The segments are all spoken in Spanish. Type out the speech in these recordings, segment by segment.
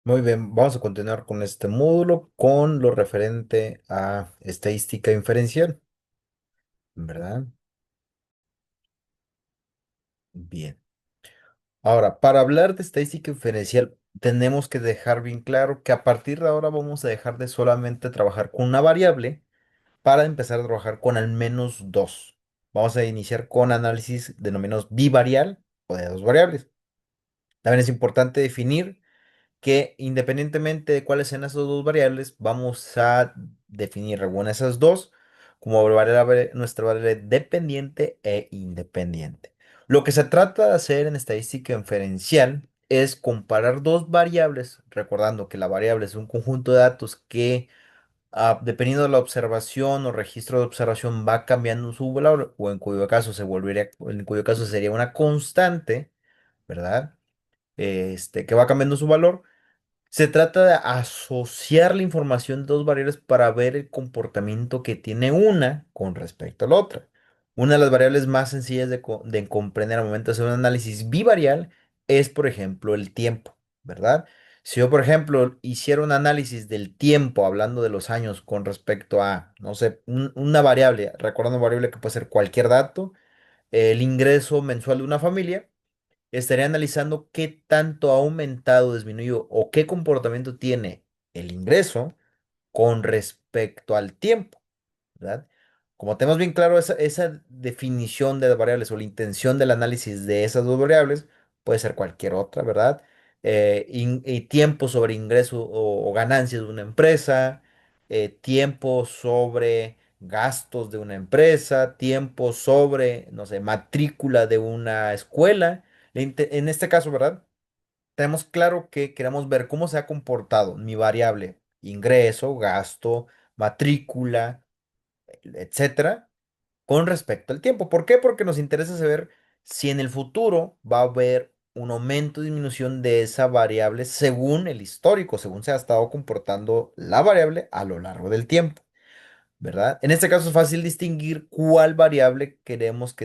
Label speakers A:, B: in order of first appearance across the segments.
A: Muy bien, vamos a continuar con este módulo con lo referente a estadística inferencial, ¿verdad? Bien. Ahora, para hablar de estadística inferencial, tenemos que dejar bien claro que a partir de ahora vamos a dejar de solamente trabajar con una variable para empezar a trabajar con al menos dos. Vamos a iniciar con análisis denominados bivarial o de dos variables. También es importante definir que independientemente de cuáles sean esas dos variables, vamos a definir alguna de esas dos como nuestra variable dependiente e independiente. Lo que se trata de hacer en estadística inferencial es comparar dos variables, recordando que la variable es un conjunto de datos que, dependiendo de la observación o registro de observación, va cambiando su valor, o en cuyo caso sería una constante, ¿verdad? Que va cambiando su valor. Se trata de asociar la información de dos variables para ver el comportamiento que tiene una con respecto a la otra. Una de las variables más sencillas de comprender al momento de hacer un análisis bivarial es, por ejemplo, el tiempo, ¿verdad? Si yo, por ejemplo, hiciera un análisis del tiempo, hablando de los años con respecto a, no sé, una variable, recordando una variable que puede ser cualquier dato, el ingreso mensual de una familia, estaría analizando qué tanto ha aumentado, disminuido o qué comportamiento tiene el ingreso con respecto al tiempo, ¿verdad? Como tenemos bien claro esa definición de las variables o la intención del análisis de esas dos variables, puede ser cualquier otra, ¿verdad? Y tiempo sobre ingreso o ganancias de una empresa, tiempo sobre gastos de una empresa, tiempo sobre, no sé, matrícula de una escuela. En este caso, ¿verdad? Tenemos claro que queremos ver cómo se ha comportado mi variable ingreso, gasto, matrícula, etcétera, con respecto al tiempo. ¿Por qué? Porque nos interesa saber si en el futuro va a haber un aumento o disminución de esa variable según el histórico, según se ha estado comportando la variable a lo largo del tiempo. ¿Verdad? En este caso es fácil distinguir cuál variable queremos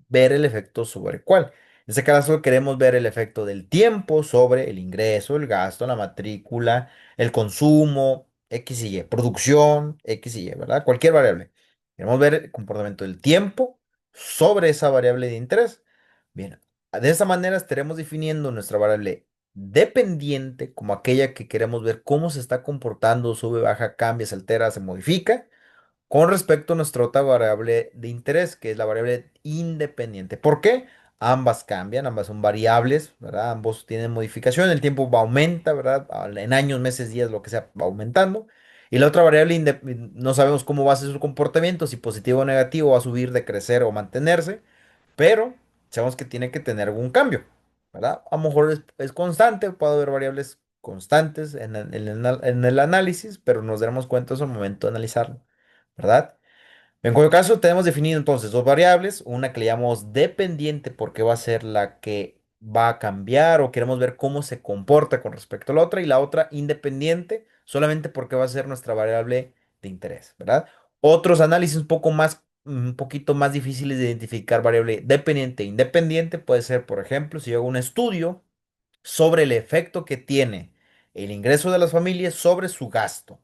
A: ver el efecto sobre cuál. En este caso queremos ver el efecto del tiempo sobre el ingreso, el gasto, la matrícula, el consumo, X y Y, producción, X y Y, ¿verdad? Cualquier variable. Queremos ver el comportamiento del tiempo sobre esa variable de interés. Bien, de esta manera estaremos definiendo nuestra variable dependiente como aquella que queremos ver cómo se está comportando, sube, baja, cambia, se altera, se modifica con respecto a nuestra otra variable de interés, que es la variable independiente. ¿Por qué? Ambas cambian, ambas son variables, ¿verdad? Ambos tienen modificación, el tiempo va aumenta, ¿verdad? En años, meses, días, lo que sea, va aumentando. Y la otra variable, no sabemos cómo va a ser su comportamiento, si positivo o negativo, va a subir, decrecer o mantenerse, pero sabemos que tiene que tener algún cambio, ¿verdad? A lo mejor es constante, puede haber variables constantes en el análisis, pero nos daremos cuenta en el momento de analizarlo. ¿Verdad? En cuyo caso tenemos definido entonces dos variables, una que le llamamos dependiente porque va a ser la que va a cambiar o queremos ver cómo se comporta con respecto a la otra, y la otra independiente solamente porque va a ser nuestra variable de interés, ¿verdad? Otros análisis un poquito más difíciles de identificar variable dependiente e independiente puede ser, por ejemplo, si yo hago un estudio sobre el efecto que tiene el ingreso de las familias sobre su gasto.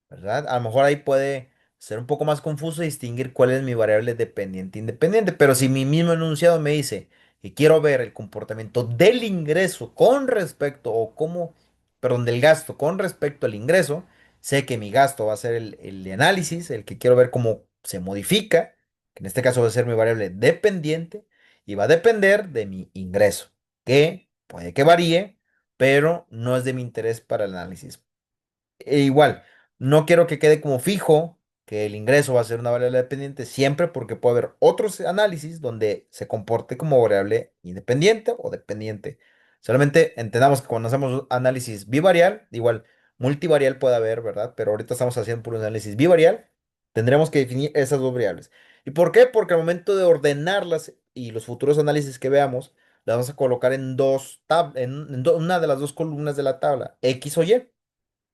A: ¿Verdad? A lo mejor ahí puede ser un poco más confuso distinguir cuál es mi variable dependiente e independiente, pero si mi mismo enunciado me dice que quiero ver el comportamiento del ingreso con respecto, o cómo, perdón, del gasto con respecto al ingreso, sé que mi gasto va a ser el de análisis, el que quiero ver cómo se modifica, que en este caso va a ser mi variable dependiente, y va a depender de mi ingreso, que puede que varíe, pero no es de mi interés para el análisis. Igual, no quiero que quede como fijo que el ingreso va a ser una variable dependiente siempre, porque puede haber otros análisis donde se comporte como variable independiente o dependiente. Solamente entendamos que cuando hacemos análisis bivarial, igual multivarial puede haber, ¿verdad? Pero ahorita estamos haciendo por un análisis bivarial, tendremos que definir esas dos variables. ¿Y por qué? Porque al momento de ordenarlas y los futuros análisis que veamos, las vamos a colocar en una de las dos columnas de la tabla, X o Y.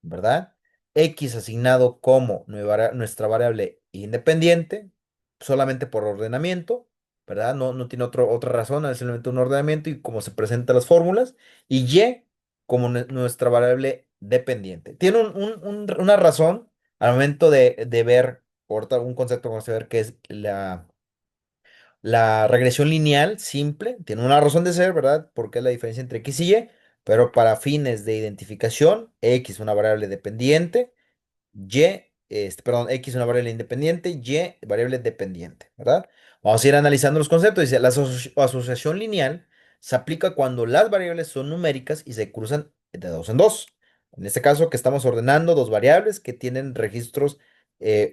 A: ¿Verdad? X asignado como nuestra variable independiente, solamente por ordenamiento, ¿verdad? No tiene otra razón, es simplemente un ordenamiento y cómo se presentan las fórmulas. Y Y como nuestra variable dependiente. Tiene una razón al momento de ver, ahorita un concepto que vamos a ver que es la regresión lineal simple. Tiene una razón de ser, ¿verdad? Porque es la diferencia entre X y Y, pero para fines de identificación, X es una variable dependiente. Perdón, X es una variable independiente, Y variable dependiente, ¿verdad? Vamos a ir analizando los conceptos. Dice, la asociación lineal se aplica cuando las variables son numéricas y se cruzan de dos en dos. En este caso, que estamos ordenando dos variables que tienen registros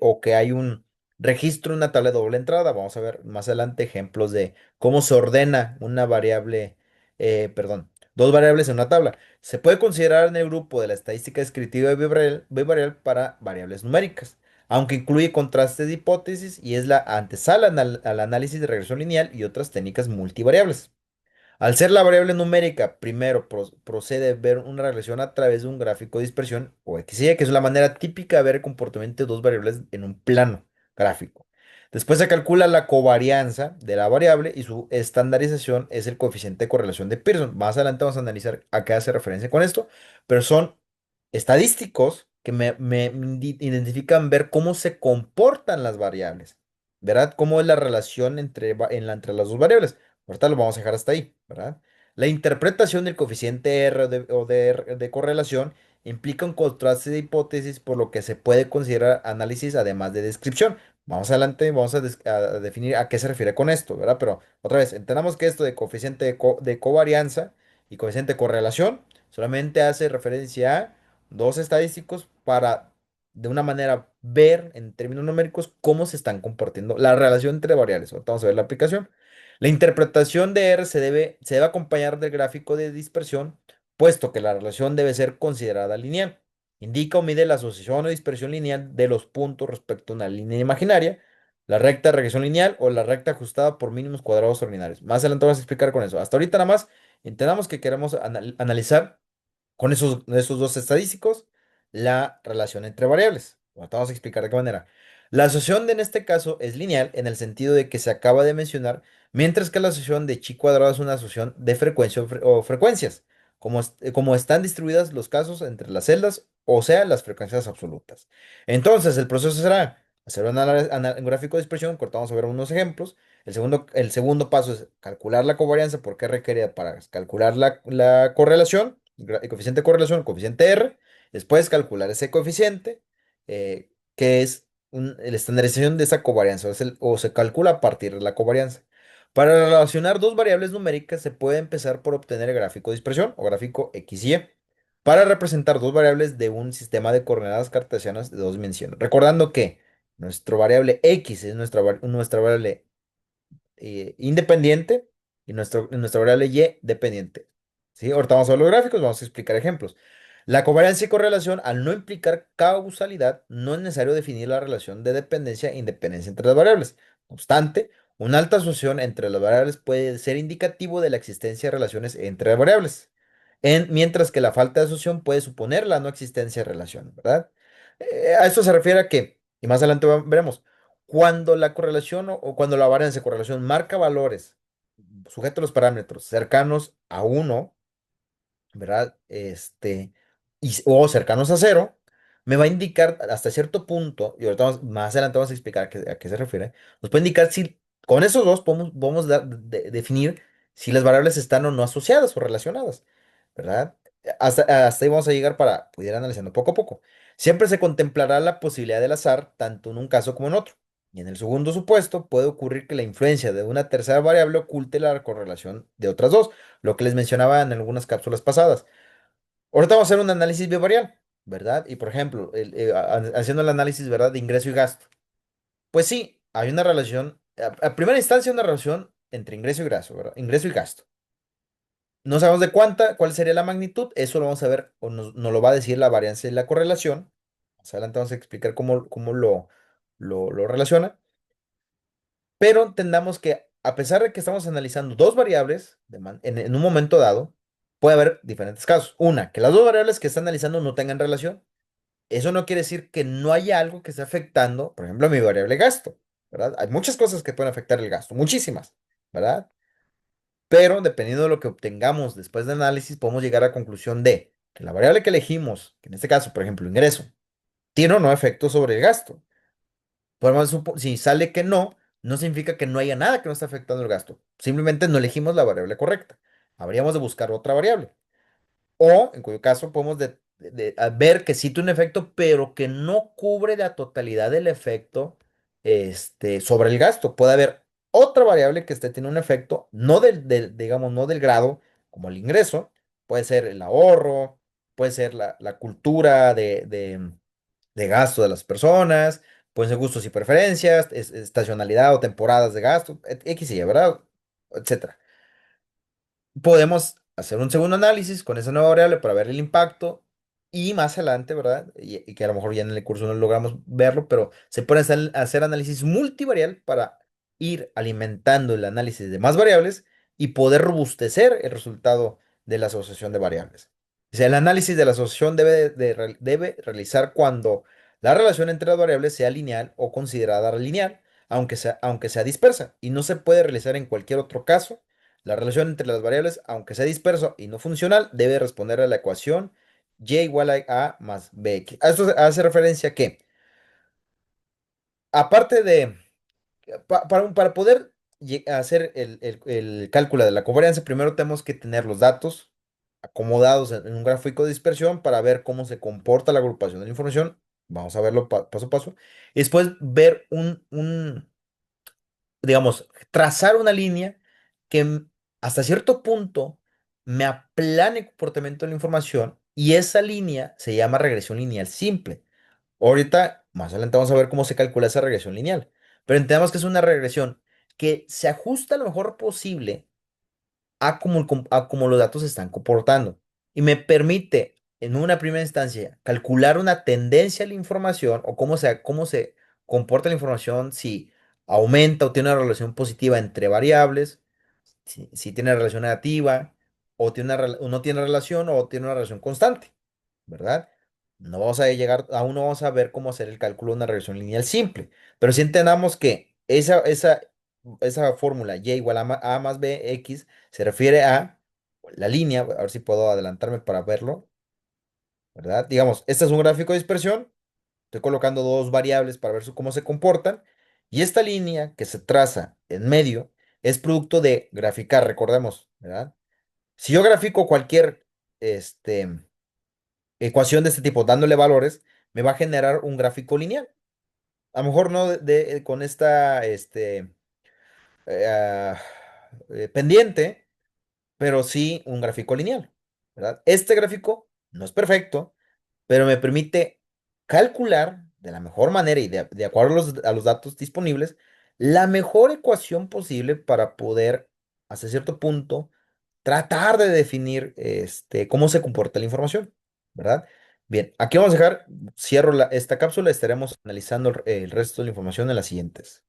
A: o que hay un registro en una tabla de doble entrada. Vamos a ver más adelante ejemplos de cómo se ordena una variable, perdón, dos variables en una tabla. Se puede considerar en el grupo de la estadística descriptiva bivarial para variables numéricas, aunque incluye contrastes de hipótesis y es la antesala al análisis de regresión lineal y otras técnicas multivariables. Al ser la variable numérica, primero procede a ver una relación a través de un gráfico de dispersión o XY, que es la manera típica de ver el comportamiento de dos variables en un plano gráfico. Después se calcula la covarianza de la variable y su estandarización es el coeficiente de correlación de Pearson. Más adelante vamos a analizar a qué hace referencia con esto, pero son estadísticos que me identifican ver cómo se comportan las variables, ¿verdad? Cómo es la relación entre las dos variables. Ahorita lo vamos a dejar hasta ahí, ¿verdad? La interpretación del coeficiente R o de correlación implica un contraste de hipótesis, por lo que se puede considerar análisis además de descripción. Vamos adelante, vamos a definir a qué se refiere con esto, ¿verdad? Pero otra vez, entendamos que esto de coeficiente de covarianza y coeficiente de correlación solamente hace referencia a dos estadísticos para, de una manera, ver en términos numéricos cómo se están comportando la relación entre variables. Ahorita vamos a ver la aplicación. La interpretación de R se debe acompañar del gráfico de dispersión, puesto que la relación debe ser considerada lineal. Indica o mide la asociación o dispersión lineal de los puntos respecto a una línea imaginaria, la recta de regresión lineal o la recta ajustada por mínimos cuadrados ordinarios. Más adelante vamos a explicar con eso. Hasta ahorita nada más entendamos que queremos analizar con esos dos estadísticos la relación entre variables. Ahorita vamos a explicar de qué manera. La asociación en este caso es lineal en el sentido de que se acaba de mencionar, mientras que la asociación de chi cuadrado es una asociación de frecuencia o frecuencias, como están distribuidas los casos entre las celdas, o sea, las frecuencias absolutas. Entonces, el proceso será hacer un gráfico de dispersión, cortamos a ver unos ejemplos. El segundo paso es calcular la covarianza, porque requiere para calcular la correlación, el coeficiente de correlación, el coeficiente R. Después calcular ese coeficiente, que es la estandarización de esa covarianza, o se calcula a partir de la covarianza. Para relacionar dos variables numéricas se puede empezar por obtener el gráfico de dispersión o gráfico XY para representar dos variables de un sistema de coordenadas cartesianas de dos dimensiones. Recordando que nuestra variable X es nuestra variable independiente y nuestra variable Y dependiente. ¿Sí? Ahorita vamos a ver los gráficos, vamos a explicar ejemplos. La covariancia y correlación, al no implicar causalidad, no es necesario definir la relación de dependencia e independencia entre las variables. No obstante, una alta asociación entre las variables puede ser indicativo de la existencia de relaciones entre variables, mientras que la falta de asociación puede suponer la no existencia de relación, ¿verdad? A esto se refiere a que, y más adelante veremos, cuando la correlación o cuando la varianza de correlación marca valores sujetos a los parámetros cercanos a uno, ¿verdad? O cercanos a cero, me va a indicar hasta cierto punto, y ahorita más adelante vamos a explicar a qué se refiere, nos puede indicar si con esos dos podemos definir si las variables están o no asociadas o relacionadas, ¿verdad? Hasta ahí vamos a llegar para poder ir analizando poco a poco. Siempre se contemplará la posibilidad del azar, tanto en un caso como en otro. Y en el segundo supuesto, puede ocurrir que la influencia de una tercera variable oculte la correlación de otras dos, lo que les mencionaba en algunas cápsulas pasadas. Ahorita vamos a hacer un análisis bivarial, ¿verdad? Y por ejemplo, haciendo el análisis, ¿verdad? De ingreso y gasto. Pues sí, hay una relación, a primera instancia, una relación entre ingreso y gasto, ¿verdad? Ingreso y gasto. No sabemos de cuál sería la magnitud, eso lo vamos a ver, o nos lo va a decir la varianza y la correlación. Más adelante vamos a explicar cómo lo relaciona. Pero entendamos que a pesar de que estamos analizando dos variables en un momento dado, puede haber diferentes casos. Una, que las dos variables que está analizando no tengan relación. Eso no quiere decir que no haya algo que esté afectando, por ejemplo, mi variable gasto, ¿verdad? Hay muchas cosas que pueden afectar el gasto, muchísimas, ¿verdad? Pero dependiendo de lo que obtengamos después de análisis, podemos llegar a la conclusión de que la variable que elegimos, que en este caso, por ejemplo, ingreso, tiene o no efecto sobre el gasto. Si sale que no, no significa que no haya nada que no esté afectando el gasto. Simplemente no elegimos la variable correcta. Habríamos de buscar otra variable. O, en cuyo caso, podemos ver que sí tiene un efecto, pero que no cubre la totalidad del efecto sobre el gasto. Puede haber otra variable que tiene un efecto, no digamos, no del grado, como el ingreso. Puede ser el ahorro, puede ser la cultura de gasto de las personas, pueden ser gustos y preferencias, estacionalidad o temporadas de gasto, X y Y, ¿verdad? Etcétera. Podemos hacer un segundo análisis con esa nueva variable para ver el impacto y más adelante, ¿verdad? Y que a lo mejor ya en el curso no logramos verlo, pero se puede hacer análisis multivarial para ir alimentando el análisis de más variables y poder robustecer el resultado de la asociación de variables. O sea, el análisis de la asociación debe realizar cuando la relación entre las variables sea lineal o considerada lineal, aunque sea dispersa, y no se puede realizar en cualquier otro caso. La relación entre las variables, aunque sea disperso y no funcional, debe responder a la ecuación y igual a más bx. A esto hace referencia que, aparte de, para poder hacer el cálculo de la covarianza, primero tenemos que tener los datos acomodados en un gráfico de dispersión para ver cómo se comporta la agrupación de la información. Vamos a verlo paso a paso. Y después ver digamos, trazar una línea que hasta cierto punto me aplane el comportamiento de la información y esa línea se llama regresión lineal simple. Ahorita, más adelante vamos a ver cómo se calcula esa regresión lineal, pero entendamos que es una regresión que se ajusta lo mejor posible a cómo los datos se están comportando y me permite en una primera instancia calcular una tendencia a la información o cómo se comporta la información si aumenta o tiene una relación positiva entre variables, si tiene relación negativa o no tiene relación o tiene una relación constante, ¿verdad? No vamos a llegar, aún no vamos a ver cómo hacer el cálculo de una regresión lineal simple, pero si entendamos que esa fórmula y igual a más bx se refiere a la línea, a ver si puedo adelantarme para verlo, ¿verdad? Digamos, este es un gráfico de dispersión, estoy colocando dos variables para ver cómo se comportan, y esta línea que se traza en medio es producto de graficar, recordemos, ¿verdad? Si yo grafico cualquier ecuación de este tipo dándole valores, me va a generar un gráfico lineal. A lo mejor no con esta eh, ah, pendiente, pero sí un gráfico lineal, ¿verdad? Este gráfico no es perfecto, pero me permite calcular de la mejor manera y de acuerdo a los datos disponibles, la mejor ecuación posible para poder, hasta cierto punto, tratar de definir cómo se comporta la información, ¿verdad? Bien, aquí vamos a dejar, cierro esta cápsula, estaremos analizando el resto de la información en las siguientes.